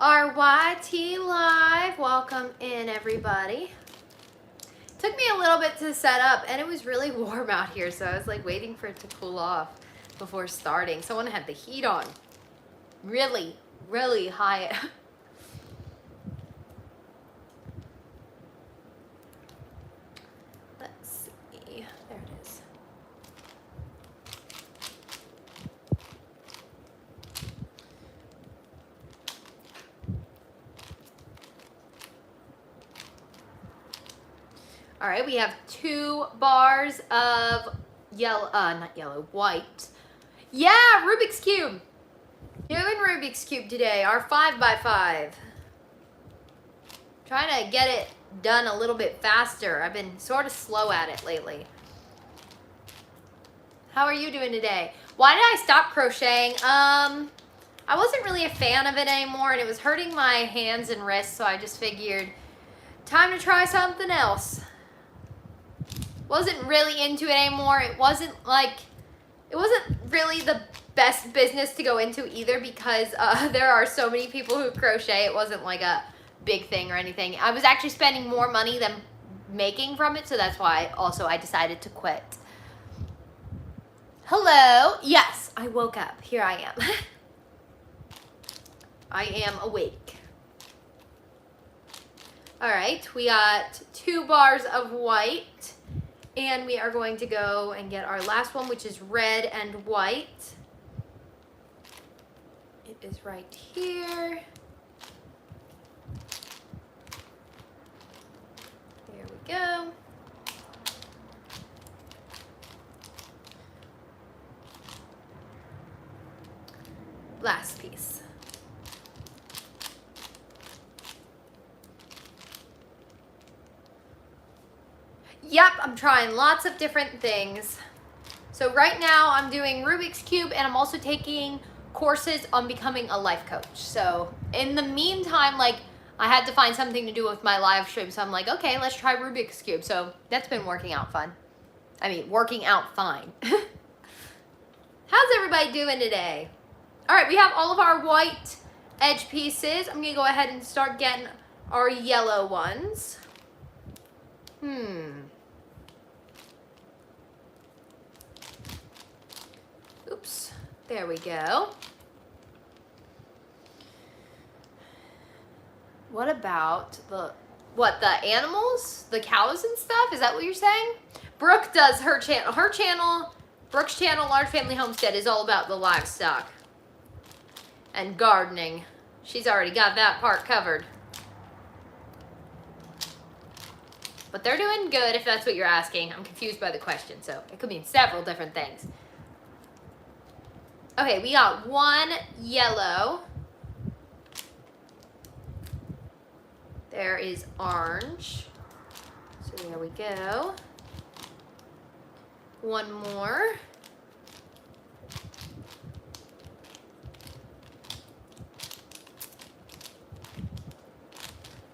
our YT Live. Welcome in, everybody. Took me a little bit to set up, and it was really warm out here, so I was like waiting for it to cool off before starting. So I want to have the heat on really, really high. Let's see. There it is. All right, we have 2 bars of yellow, not yellow, white. Yeah, Rubik's Cube. Doing Rubik's Cube today, our 5x5. Trying to get it done a little bit faster. I've been sort of slow at it lately. How are you doing today? Why did I stop crocheting? I wasn't really a fan of it anymore, and it was hurting my hands and wrists, so I just figured time to try something else. Wasn't really into it anymore. It wasn't really the best business to go into either, because there are so many people who crochet. It wasn't like a big thing or anything. I was actually spending more money than making from it, so that's why also I decided to quit. Hello. Yes, I woke up. Here I am. I am awake. All right, we got 2 bars of white. And we are going to go and get our last one, which is red and white. It is right here. There we go. Last piece. Yep, I'm trying lots of different things. So right now I'm doing Rubik's Cube, and I'm also taking courses on becoming a life coach. So in the meantime, like, I had to find something to do with my live stream. So I'm like, okay, let's try Rubik's Cube. So that's been working out fun. I mean, working out fine. How's everybody doing today? All right, we have all of our white edge pieces. I'm gonna go ahead and start getting our yellow ones. Oops, there we go. What about the animals? The cows and stuff? Is that what you're saying? Brooke does her channel. Brooke's channel, Large Family Homestead, is all about the livestock and gardening. She's already got that part covered. But they're doing good, if that's what you're asking. I'm confused by the question, so it could mean several different things. Okay, we got 1 yellow. There is orange. So there we go. 1 more.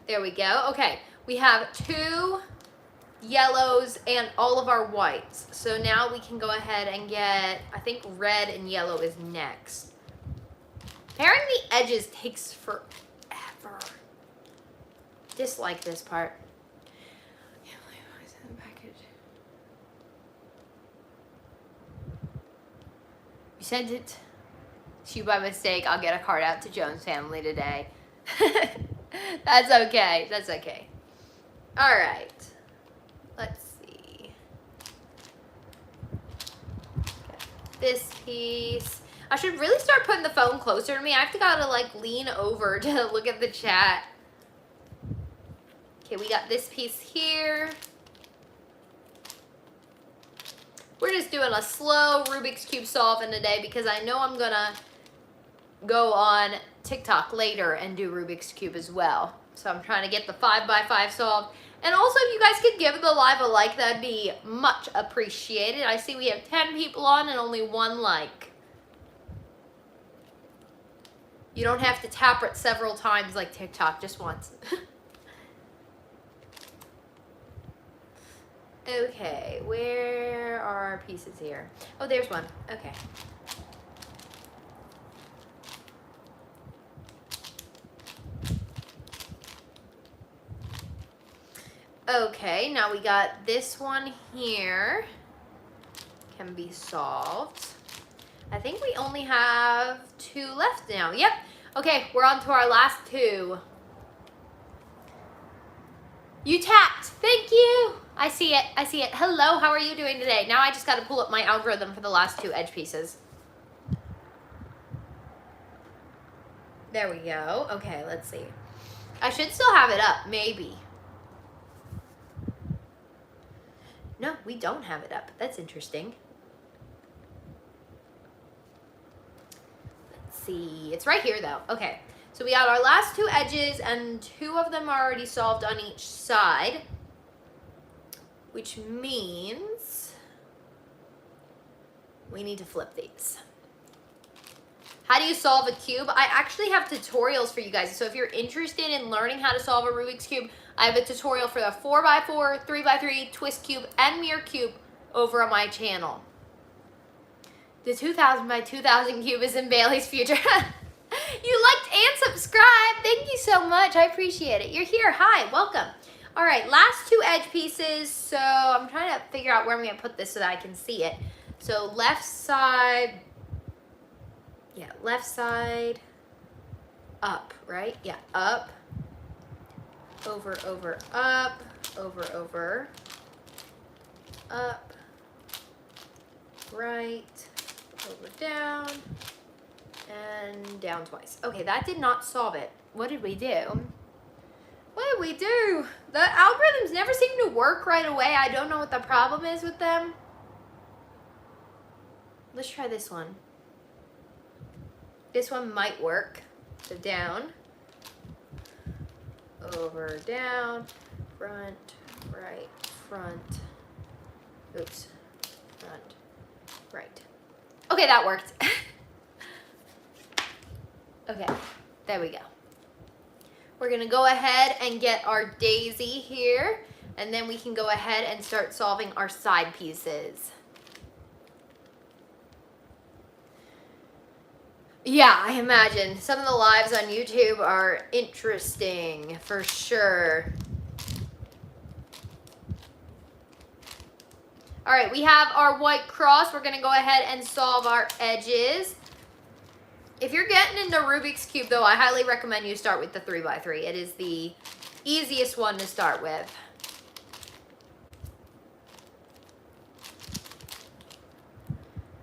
There we go. Okay, we have 2 yellows and all of our whites. So now we can go ahead and get, I think red and yellow is next. Pairing the edges takes forever. Dislike this part. I can't believe I was in the package. You sent it to you by mistake. I'll get a card out to Joan's family today. That's okay. That's okay. All right. Let's see. Get this piece. I should really start putting the phone closer to me. I've gotta like lean over to look at the chat. Okay, we got this piece here. We're just doing a slow Rubik's Cube solving today because I know I'm gonna go on TikTok later and do Rubik's Cube as well. So I'm trying to get the 5x5 solved. And also, if you guys could give the live a like, that'd be much appreciated. I see we have 10 people on and only 1 like. You don't have to tap it several times like TikTok, just once. Okay, where are our pieces here? Oh, there's one. Okay. Okay, now we got this one here. Can be solved. I think we only have 2 left now. Yep. Okay, we're on to our last 2. You tapped. Thank you. I see it. I see it. Hello, how are you doing today? Now I just got to pull up my algorithm for the last 2 edge pieces. There we go. Okay, let's see. I should still have it up, maybe. No, we don't have it up. That's interesting. Let's see. It's right here, though. Okay. So we got our last 2 edges, and 2 of them are already solved on each side, which means we need to flip these. How do you solve a cube? I actually have tutorials for you guys. So if you're interested in learning how to solve a Rubik's Cube, I have a tutorial for the 4x4, 3x3, twist cube, and mirror cube over on my channel. The 2000 by 2000 cube is in Bailey's future. You liked and subscribed. Thank you so much. I appreciate it. You're here. Hi, welcome. All right, last 2 edge pieces. So I'm trying to figure out where I'm going to put this so that I can see it. So left side, yeah, left side, up, right? Yeah, up, over, over, up, over, over, up, right, over, down, and down twice. Okay, that did not solve it. What did we do? What did we do? The algorithms never seem to work right away. I don't know what the problem is with them. Let's try this one. This one might work. So down, over, down, front, right, front, oops, front, right. Okay, that worked. Okay, there we go. We're gonna go ahead and get our daisy here, and then we can go ahead and start solving our side pieces. Yeah, I imagine. Some of the lives on YouTube are interesting, for sure. All right, we have our white cross. We're gonna go ahead and solve our edges. If you're getting into Rubik's Cube, though, I highly recommend you start with the 3x3. It is the easiest one to start with.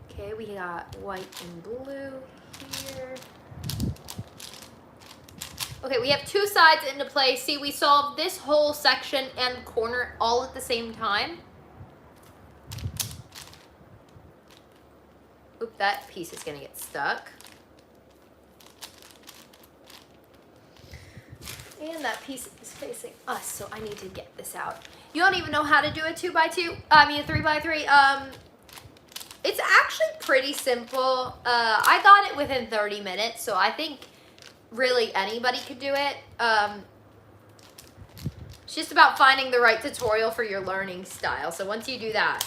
Okay, we got white and blue here. Okay, we have 2 sides into play. See, we solved this whole section and corner all at the same time. Oop, that piece is gonna get stuck. And that piece is facing us, so I need to get this out. You don't even know how to do a 2x2, I mean a 3x3. It's actually pretty simple. I got it within 30 minutes, so I think really anybody could do it. It's just about finding the right tutorial for your learning style. So once you do that,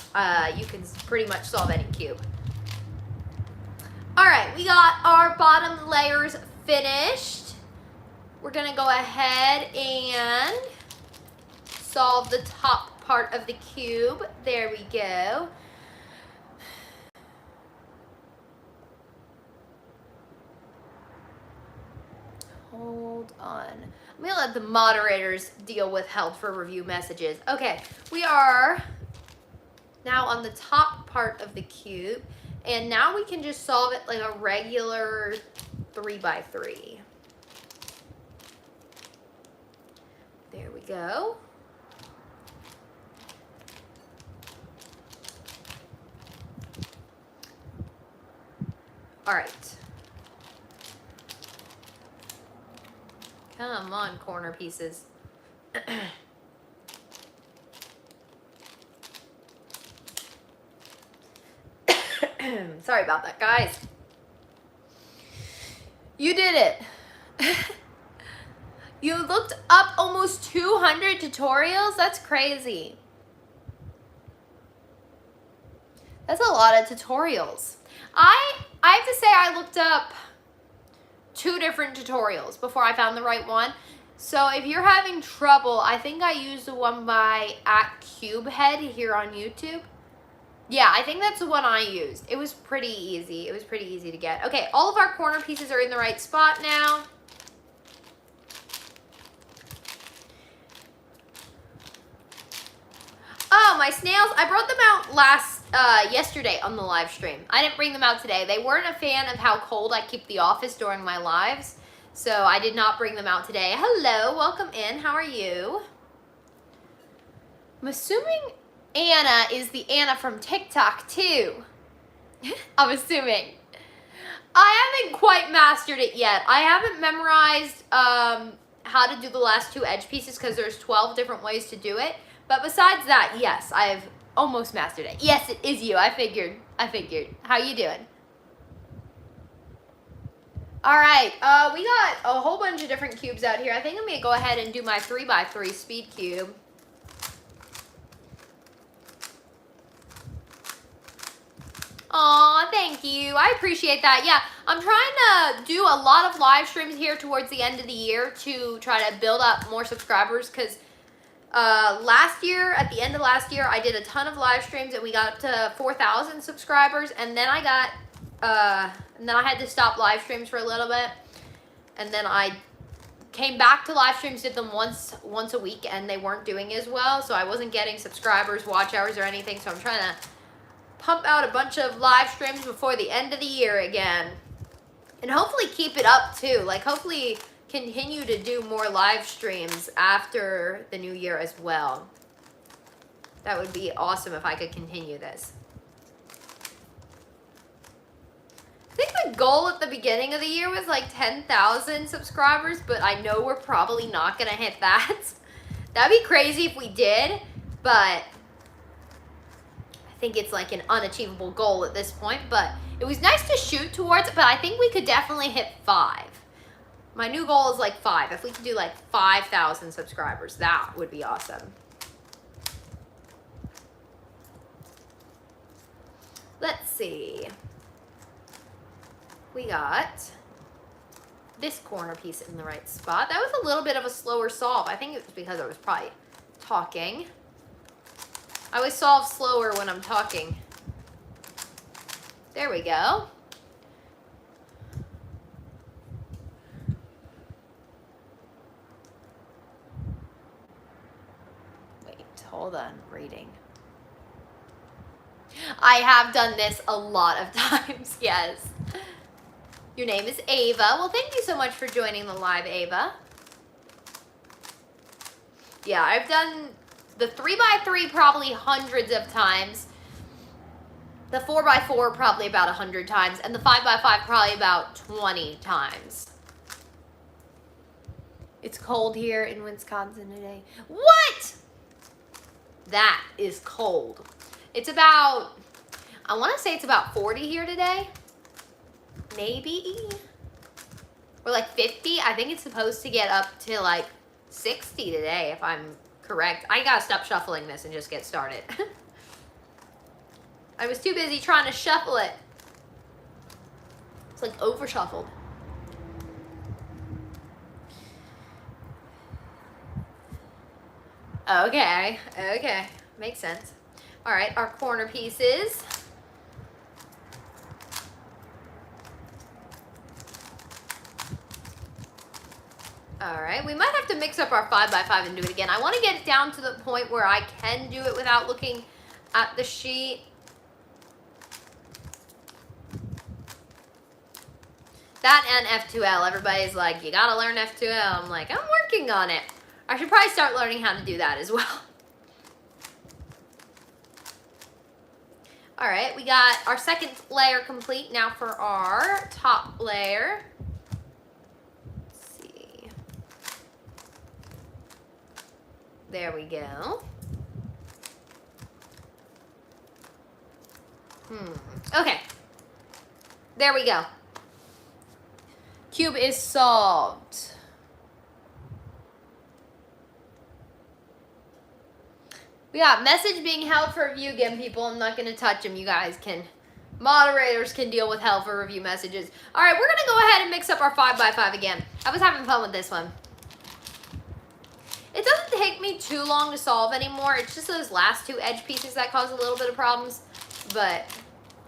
you can pretty much solve any cube. All right, we got our bottom layers finished. We're gonna go ahead and solve the top part of the cube. There we go. Hold on. I'm gonna let the moderators deal with held for review messages. Okay, we are now on the top part of the cube, and now we can just solve it like a regular 3x3. There we go. All right. Come on, corner pieces. Sorry about that, guys. You did it. You looked up almost 200 tutorials? That's crazy. That's a lot of tutorials. I have to say I looked up 2 different tutorials before I found the right one. So if you're having trouble, I think I used the one by @CubeHead here on YouTube. Yeah, I think that's the one I used. It was pretty easy. It was pretty easy to get. Okay, all of our corner pieces are in the right spot now. Oh, my snails, I brought them out yesterday on the live stream. I didn't bring them out today. They weren't a fan of how cold I keep the office during my lives, so I did not bring them out today. Hello, welcome in. How are you? I'm assuming Anna is the Anna from TikTok too. I'm assuming. I haven't quite mastered it yet. I haven't memorized how to do the last 2 edge pieces because there's 12 different ways to do it. But besides that, yes, I've almost mastered it. Yes, it is you. I figured. How you doing? All right, we got a whole bunch of different cubes out here. I think I'm going to go ahead and do my 3x3 speed cube. Aw, thank you. I appreciate that. Yeah, I'm trying to do a lot of live streams here towards the end of the year to try to build up more subscribers because last year, at the end of last year, I did a ton of live streams and we got up to 4,000 subscribers, and then I had to stop live streams for a little bit, and then I came back to live streams, did them once a week, and they weren't doing as well, so I wasn't getting subscribers, watch hours, or anything, so I'm trying to pump out a bunch of live streams before the end of the year again, and hopefully keep it up too, like hopefully continue to do more live streams after the new year as well. That would be awesome if I could continue this. I think the goal at the beginning of the year was like 10,000 subscribers, but I know we're probably not gonna hit that. That'd be crazy if we did, but I think it's like an unachievable goal at this point, but it was nice to shoot towards it, but I think we could definitely hit 5. My new goal is like 5. If we could do like 5,000 subscribers, that would be awesome. Let's see. We got this corner piece in the right spot. That was a little bit of a slower solve. I think it was because I was probably talking. I always solve slower when I'm talking. There we go. Hold on, reading. I have done this a lot of times, yes. Your name is Ava. Well, thank you so much for joining the live, Ava. Yeah, I've done the 3x3 probably hundreds of times. The 4x4 probably about 100 times. And the 5x5 probably about 20 times. It's cold here in Wisconsin today. What? That is cold. It's about, I want to say it's about 40 here today. Maybe. Or like 50. I think it's supposed to get up to like 60 today if I'm correct. I gotta stop shuffling this and just get started. I was too busy trying to shuffle it. It's like over shuffled. Okay, okay, makes sense. All right, our corner pieces. All right, we might have to mix up our 5x5 and do it again. I want to get it down to the point where I can do it without looking at the sheet. That and F2L, everybody's like, you gotta learn F2L. I'm like, I'm working on it. I should probably start learning how to do that as well. All right, we got our second layer complete. Now for our top layer. Let's see. There we go. Okay. There we go. Cube is solved. We got message being held for review again, people. I'm not going to touch them. You guys can, moderators can deal with held for review messages. All right, we're going to go ahead and mix up our 5x5 again. I was having fun with this one. It doesn't take me too long to solve anymore. It's just those last two edge pieces that cause a little bit of problems. But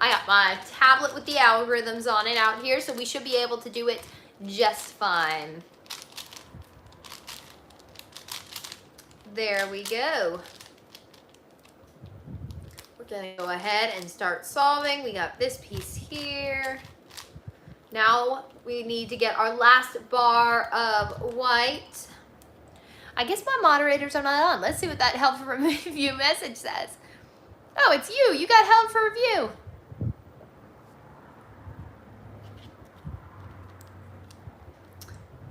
I got my tablet with the algorithms on it out here, so we should be able to do it just fine. There we go. We're gonna go ahead and start solving. We got this piece here. Now we need to get our last bar of white. I guess my moderators are not on. Let's see what that help for review message says. Oh, it's you. You got help for review.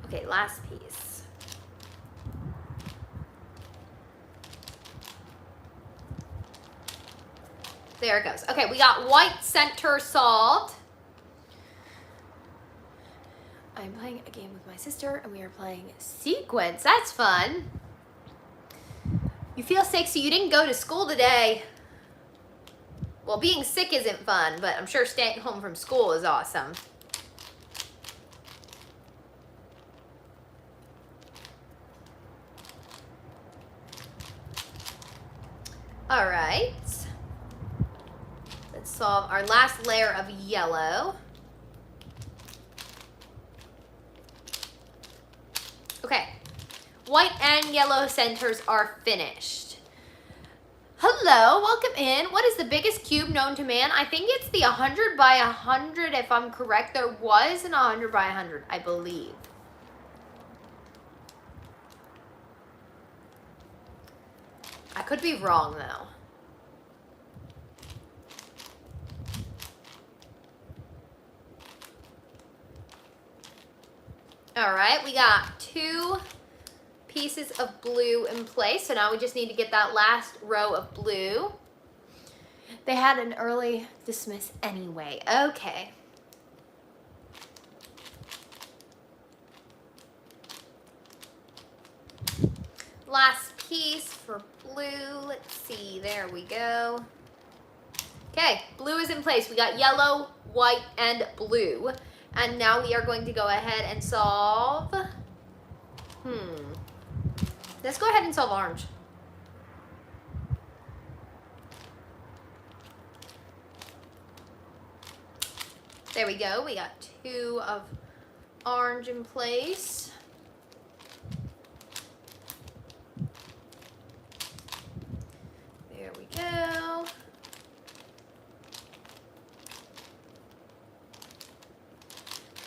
Okay, last piece. There it goes. Okay, we got white center solved. I'm playing a game with my sister and we are playing sequence. That's fun. You feel sick, so you didn't go to school today. Well, being sick isn't fun, but I'm sure staying home from school is awesome. All right. Let's solve our last layer of yellow. Okay, white and yellow centers are finished. Hello, welcome in. What is the biggest cube known to man? I think it's the 100 by 100, if I'm correct. There was an 100 by 100, I believe. I could be wrong, though. All right, we got 2 pieces of blue in place. So now we just need to get that last row of blue. They had an early dismiss anyway. Okay. Last piece for blue. Let's see, there we go. Okay, blue is in place. We got yellow, white, and blue. And now we are going to go ahead and solve. Let's go ahead and solve orange. There we go. We got 2 of orange in place. There we go.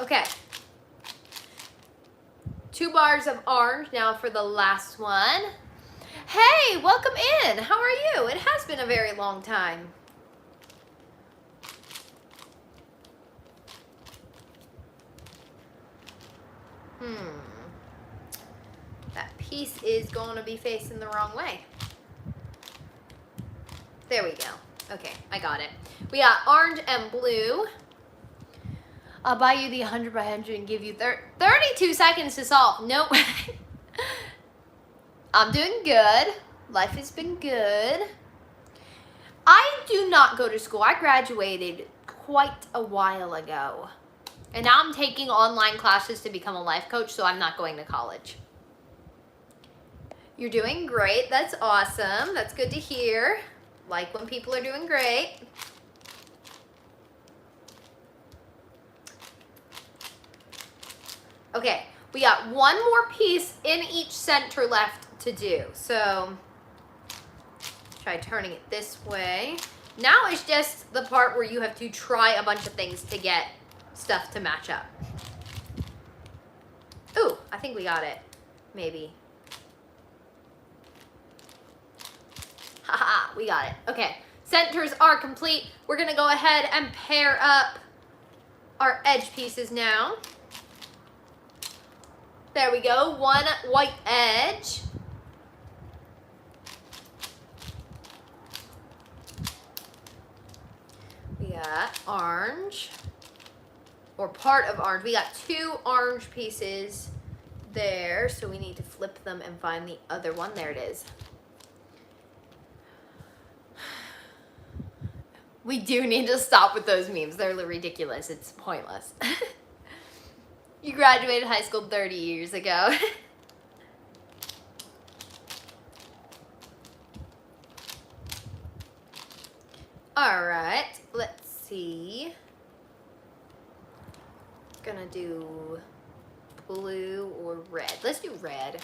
Okay. 2 bars of orange now for the last one. Hey, welcome in. How are you? It has been a very long time. That piece is going to be facing the wrong way. There we go. Okay, I got it. We got orange and blue. I'll buy you the 100 by 100 and give you 32 seconds to solve. Nope. I'm doing good. Life has been good. I do not go to school. I graduated quite a while ago. And now I'm taking online classes to become a life coach, so I'm not going to college. You're doing great. That's awesome. That's good to hear. Like when people are doing great. Okay, we got 1 more piece in each center left to do. So try turning it this way. Now it's just the part where you have to try a bunch of things to get stuff to match up. Ooh, I think we got it. Maybe. Haha, we got it. Okay, centers are complete. We're gonna go ahead and pair up our edge pieces now. There we go, 1 white edge. We got orange, or part of orange. We got 2 orange pieces there, so we need to flip them and find the other one. There it is. We do need to stop with those memes. They're ridiculous. It's pointless. You graduated high school 30 years ago. All right, let's see. Gonna do blue or red. Let's do red.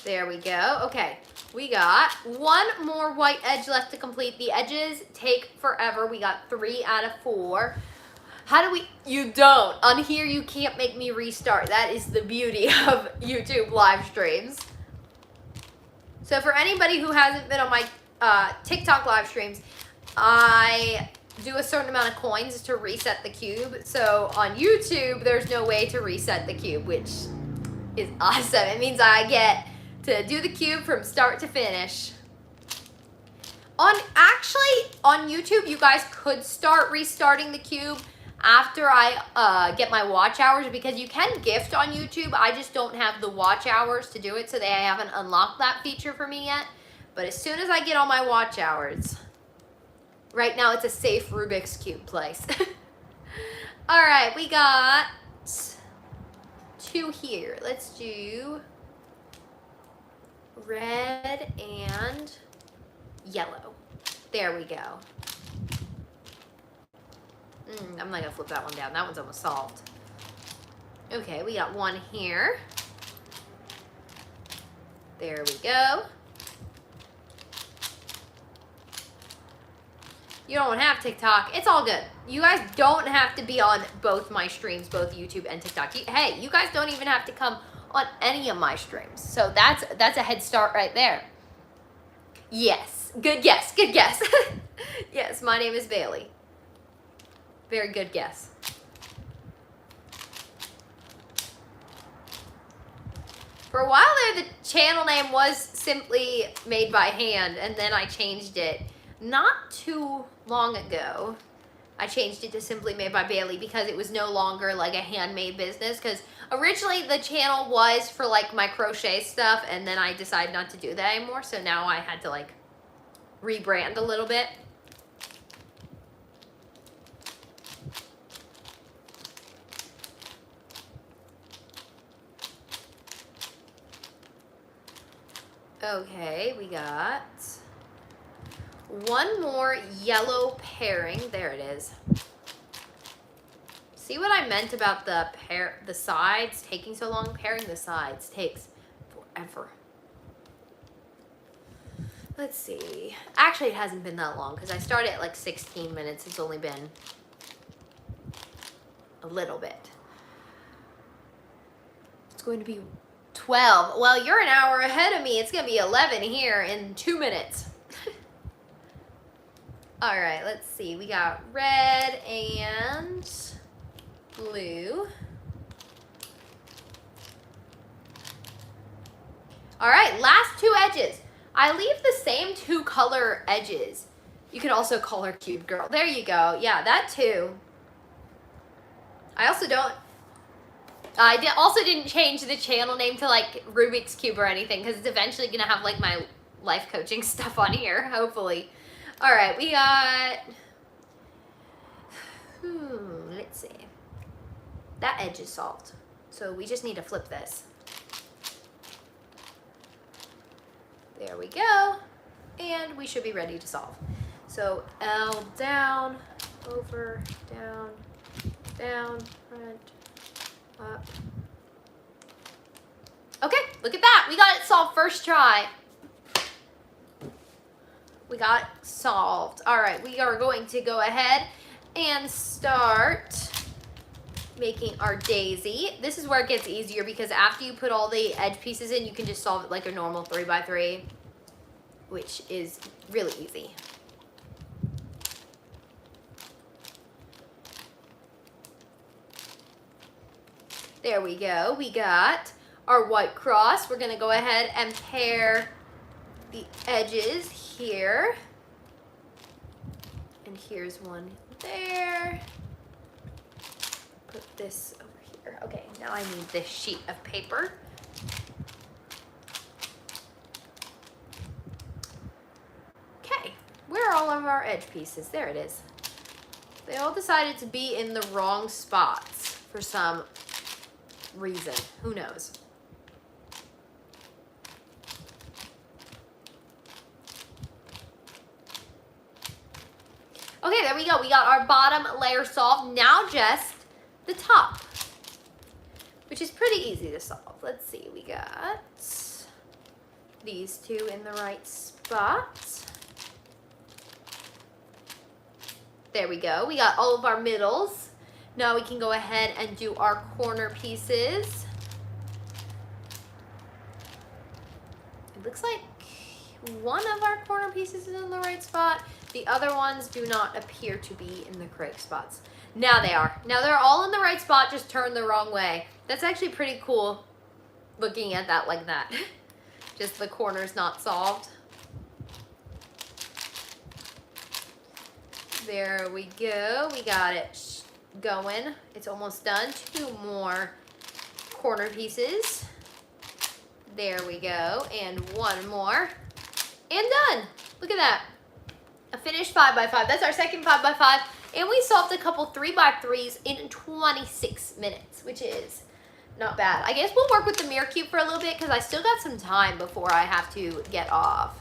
There we go. Okay, we got one more white edge left to complete. The edges take forever. We got 3 out of 4. How do we, you don't. On here, you can't make me restart. That is the beauty of YouTube live streams. So for anybody who hasn't been on my TikTok live streams, I do a certain amount of coins to reset the cube. So on YouTube, there's no way to reset the cube, which is awesome. It means I get to do the cube from start to finish. Actually, on YouTube, you guys could start restarting the cube after I get my watch hours, because you can gift on YouTube. I just don't have the watch hours to do it, so they haven't unlocked that feature for me yet. But as soon as I get all my watch hours, right now it's a safe Rubik's Cube place. All right, we got 2 here. Let's do red and yellow. There we go. I'm not gonna flip that one down. That one's almost solved. Okay, we got 1 here. There we go. You don't have TikTok. It's all good. You guys don't have to be on both my streams, both YouTube and TikTok. Hey, you guys don't even have to come on any of my streams. So that's a head start right there. Yes. Good guess. Good guess. Yes, my name is Bailey. Very good guess. For a while there, the channel name was simply Made by Hand, and then I changed it not too long ago. I changed it to simply Made by Bailey because it was no longer like a handmade business, because originally the channel was for like my crochet stuff, and then I decided not to do that anymore, so now I had to like rebrand a little bit. Okay, we got 1 more yellow pairing. There it is. See what I meant about the sides taking so long? Pairing the sides takes forever. Let's see. Actually, it hasn't been that long because I started at like 16 minutes. It's only been a little bit. It's going to be 12. Well, you're an hour ahead of me. It's going to be 11 here in 2 minutes. All right, let's see. We got red and blue. All right, last 2 edges. I leave the same 2 color edges. You could also call her Cube Girl. There you go. Yeah, that too. I also didn't change the channel name to like Rubik's Cube or anything, because it's eventually going to have like my life coaching stuff on here, hopefully. All right, we got, let's see. That edge is solved. So we just need to flip this. There we go. And we should be ready to solve. So L down, over, down, down, front, up. Okay, look at that. We got it solved first try. We got it solved. All right, we are going to go ahead and start making our daisy. This is where it gets easier, because after you put all the edge pieces in, you can just solve it like a normal 3x3, which is really easy. There we go. We got our white cross. We're gonna go ahead and pair the edges here. And here's one there. Put this over here. Okay, now I need this sheet of paper. Okay, where are all of our edge pieces? There it is. They all decided to be in the wrong spots for some reason. Who knows? Okay, there we go. We got our bottom layer solved. Now just the top, which is pretty easy to solve. Let's see. We got these two in the right spot. There we go. We got all of our middles. Now we can go ahead and do our corner pieces. It looks like one of our corner pieces is in the right spot. The other ones do not appear to be in the correct spots. Now they are. Now they're all in the right spot, just turned the wrong way. That's actually pretty cool looking at that like that. Just the corners not solved. There we go. We got it going. It's almost done. Two more corner pieces. There we go. And one more. And done. Look at that. A finished 5x5. That's our second 5x5. And we solved a couple 3x3s in 26 minutes, which is not bad. I guess we'll work with the mirror cube for a little bit because I still got some time before I have to get off.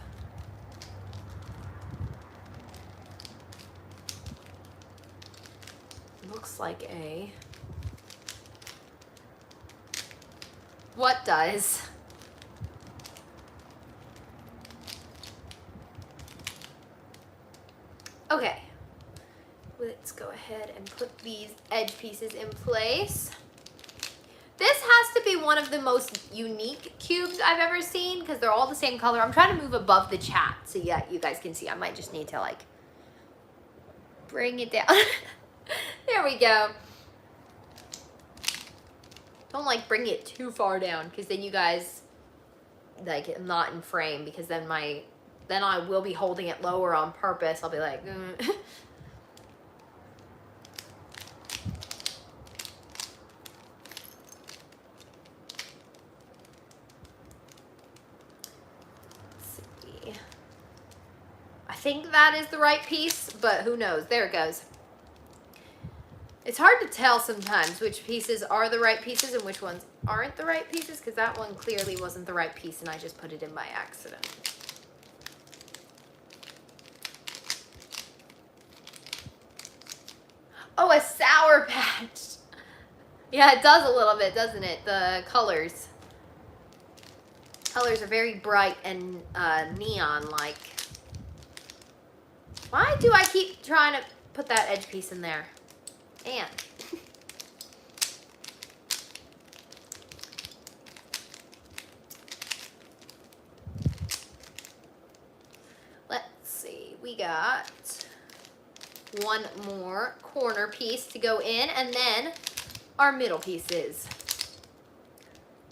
Looks like a... What does? Okay, let's go ahead and put these edge pieces in place. This has to be one of the most unique cubes I've ever seen because they're all the same color. I'm trying to move above the chat so yeah, you guys can see. I might just need to like bring it down. There we go. Don't like bring it too far down because then you guys like I'm not in frame because then I will be holding it lower on purpose. I'll be like, Let's see. I think that is the right piece, but who knows? There it goes. It's hard to tell sometimes which pieces are the right pieces and which ones aren't the right pieces because that one clearly wasn't the right piece and I just put it in by accident. Oh, a Sour Patch. Yeah, it does a little bit, doesn't it? The colors. Colors are very bright and neon-like. Why do I keep trying to put that edge piece in there? And let's see, we got one more corner piece to go in and then our middle pieces.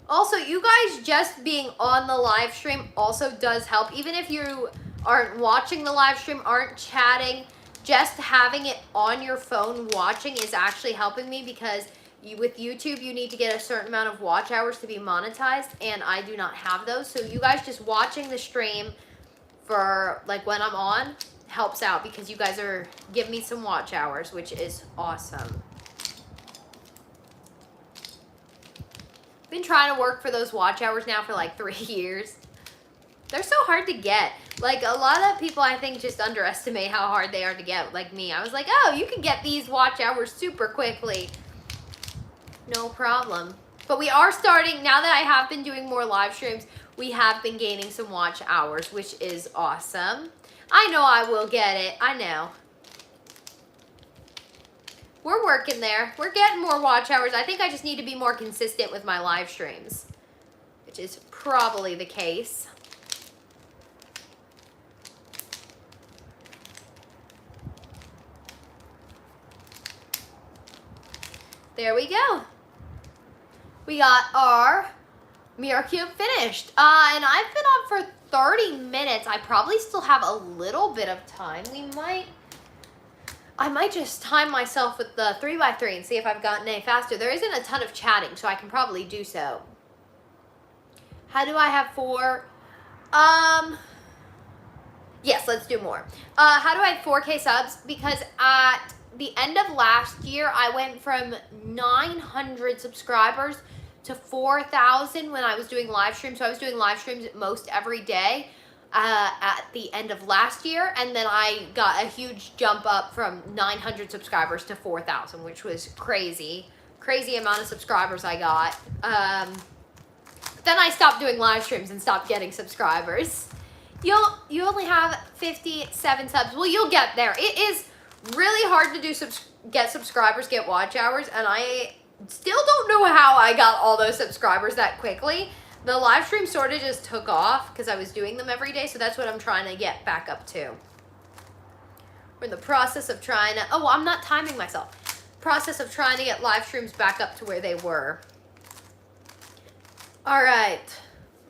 Also, you guys just being on the live stream also does help. Even if you aren't watching the live stream, aren't chatting, just having it on your phone watching is actually helping me because with YouTube, you need to get a certain amount of watch hours to be monetized, and I do not have those. So you guys just watching the stream for like when I'm on helps out because you guys are giving me some watch hours, which is awesome. Been trying to work for those watch hours now for like 3 years. They're so hard to get. Like, a lot of people, I think, just underestimate how hard they are to get, like me. I was like, oh, you can get these watch hours super quickly. No problem. But we are starting, now that I have been doing more live streams, we have been gaining some watch hours, which is awesome. I know I will get it. I know. We're working there. We're getting more watch hours. I think I just need to be more consistent with my live streams, which is probably the case. There we go. We got our mirror cube finished. And I've been on for 30 minutes. I probably still have a little bit of time. I might just time myself with the 3x3 and see if I've gotten any faster. There isn't a ton of chatting, so I can probably do so. How do I have 4? Yes, let's do more. How do I have 4K subs? Because at the end of last year, I went from 900 subscribers to 4,000 when I was doing live streams. So I was doing live streams most every day at the end of last year. And then I got a huge jump up from 900 subscribers to 4,000, which was crazy. Crazy amount of subscribers I got. Then I stopped doing live streams and stopped getting subscribers. You only have 57 subs. Well, you'll get there. It is really hard to get subscribers, get watch hours, and I still don't know how I got all those subscribers that quickly. The live stream sort of just took off because I was doing them every day, so that's what I'm trying to get back up to. We're in the process of trying to, oh, I'm not timing myself. Process of trying to get live streams back up to where they were. All right,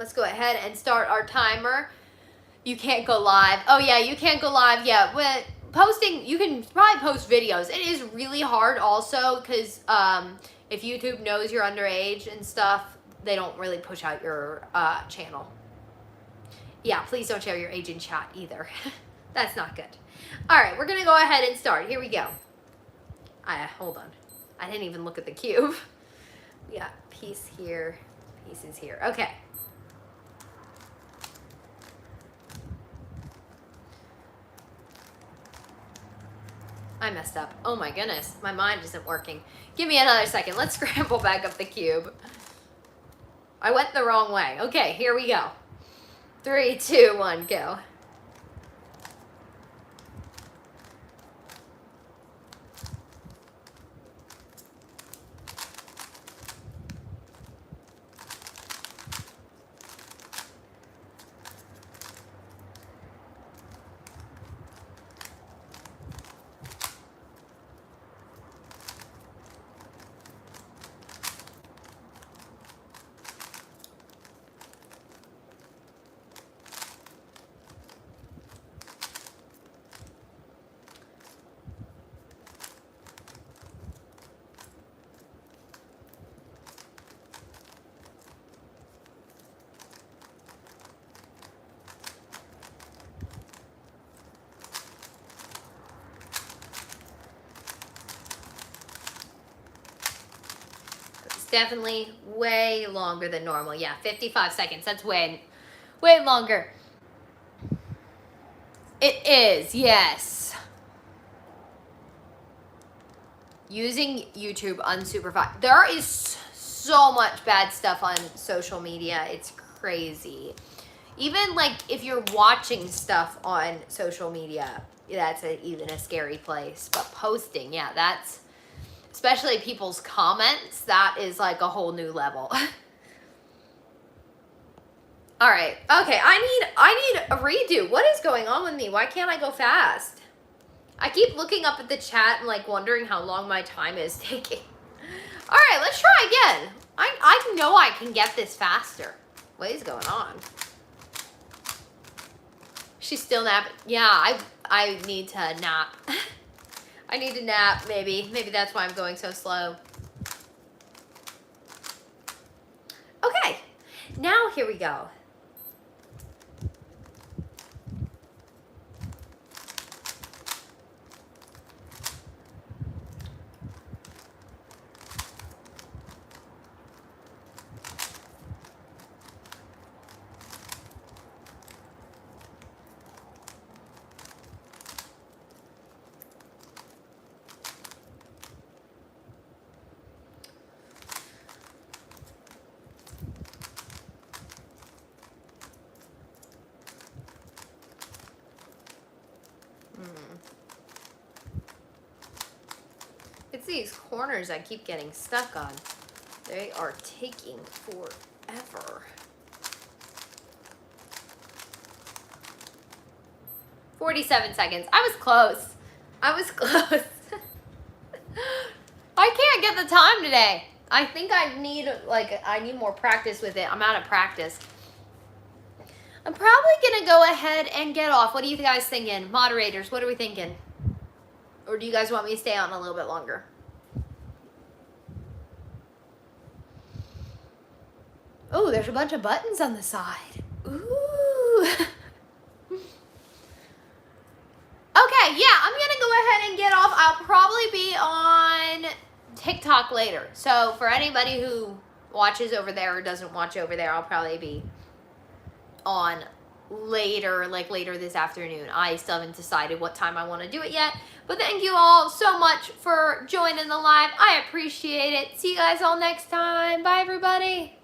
let's go ahead and start our timer. You can't go live. Oh yeah, you can't go live. Yeah, when posting, you can probably post videos. It is really hard also because if YouTube knows you're underage and stuff, they don't really push out your channel. Yeah, please don't share your age in chat either. That's not good. All right, we're gonna go ahead and start. Here we go. Hold on. I didn't even look at the cube. We got piece here, pieces here. Okay. I messed up. Oh my goodness, my mind isn't working. Give me another second. Let's scramble back up the cube. I went the wrong way. Okay, here we go. 3, 2, 1, go. Definitely way longer than normal. Yeah, 55 seconds. That's way longer. It is, yes. Using YouTube unsupervised. There is so much bad stuff on social media. It's crazy. Even like if you're watching stuff on social media, that's even a scary place. But posting, yeah, that's... especially people's comments, that is like a whole new level. All right, okay, I need a redo. What is going on with me? Why can't I go fast? I keep looking up at the chat and like wondering how long my time is taking. All right, let's try again. I know I can get this faster. What is going on? She's still napping. Yeah, I need to nap. I need to nap, maybe. Maybe that's why I'm going so slow. Okay, now here we go. It's these corners I keep getting stuck on. They are taking forever. 47 seconds. I was close. I was close. I can't get the time today. I think I need more practice with it. I'm out of practice. I'm probably gonna go ahead and get off. What are you guys thinking? Moderators, what are we thinking? Or do you guys want me to stay on a little bit longer? Oh, there's a bunch of buttons on the side. Ooh. Okay, yeah, I'm gonna go ahead and get off. I'll probably be on TikTok later. So for anybody who watches over there or doesn't watch over there, I'll probably be on later, like later this afternoon. I still haven't decided what time I want to do it yet. But thank you all so much for joining the live. I appreciate it. See you guys all next time. Bye, everybody.